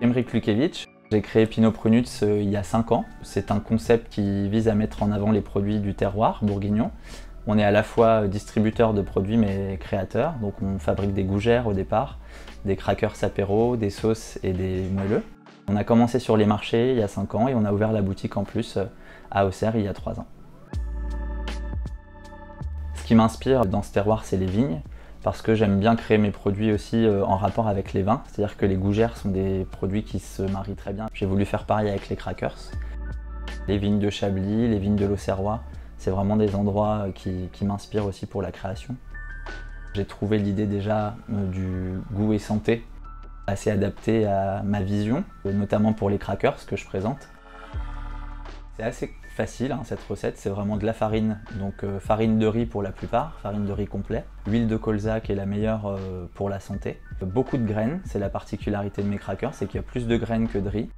Emeric Lukevich, j'ai créé Pinot Prunuts il y a 5 ans. C'est un concept qui vise à mettre en avant les produits du terroir bourguignon. On est à la fois distributeur de produits mais créateur, donc on fabrique des gougères au départ, des crackers apéro, des sauces et des moelleux. On a commencé sur les marchés il y a 5 ans et on a ouvert la boutique en plus à Auxerre il y a 3 ans. Ce qui m'inspire dans ce terroir, c'est les vignes, parce que j'aime bien créer mes produits aussi en rapport avec les vins, c'est-à-dire que les gougères sont des produits qui se marient très bien. J'ai voulu faire pareil avec les crackers. Les vignes de Chablis, les vignes de l'Auxerrois, c'est vraiment des endroits qui m'inspirent aussi pour la création. J'ai trouvé l'idée déjà du goût et santé assez adapté à ma vision, notamment pour les crackers que je présente. C'est assez facile cette recette, c'est vraiment de la farine, donc farine de riz pour la plupart, farine de riz complet, l'huile de colza qui est la meilleure pour la santé, beaucoup de graines, c'est la particularité de mes crackers, c'est qu'il y a plus de graines que de riz.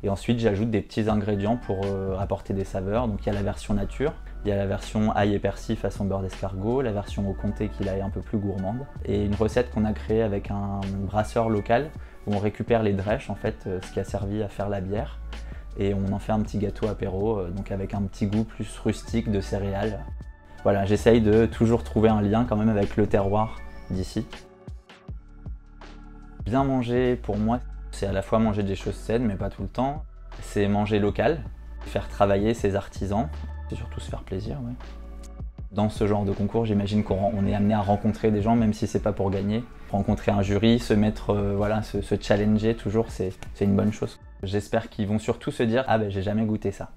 Et ensuite j'ajoute des petits ingrédients pour apporter des saveurs, donc il y a la version nature, il y a la version ail et persil façon beurre d'escargot, la version au comté qui là est un peu plus gourmande, et une recette qu'on a créée avec un brasseur local où on récupère les drèches en fait, ce qui a servi à faire la bière. Et on en fait un petit gâteau apéro, donc avec un petit goût plus rustique de céréales. Voilà, j'essaye de toujours trouver un lien quand même avec le terroir d'ici. Bien manger pour moi, c'est à la fois manger des choses saines, mais pas tout le temps. C'est manger local, faire travailler ses artisans, c'est surtout se faire plaisir. Ouais. Dans ce genre de concours, j'imagine qu'on est amené à rencontrer des gens, même si c'est pas pour gagner. Rencontrer un jury, se mettre, voilà, se challenger toujours, c'est une bonne chose. J'espère qu'ils vont surtout se dire « Ah ben j'ai jamais goûté ça ».